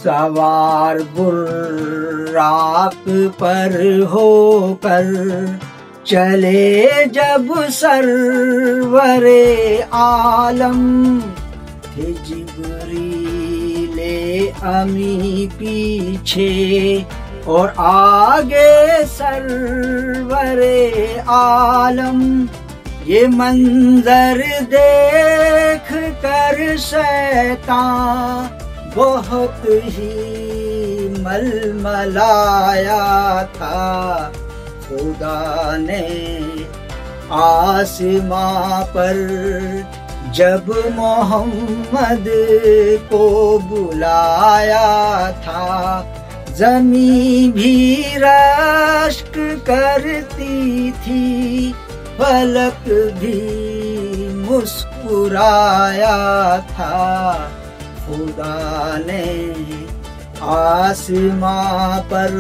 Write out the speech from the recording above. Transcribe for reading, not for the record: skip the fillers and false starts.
सवार बुर्राक पर होकर चले जब सरवरे आलम, थे जिब्रीले अमी पीछे और आगे सरवरे आलम। ये मंजर देख कर शैतान बहुत ही मलमलाया था। खुदा ने आसमां पर जब मोहम्मद को बुलाया था, ज़मीं भी रश्क करती थी, फलक भी मुस्कुराया था। खुदा ने आसमां पर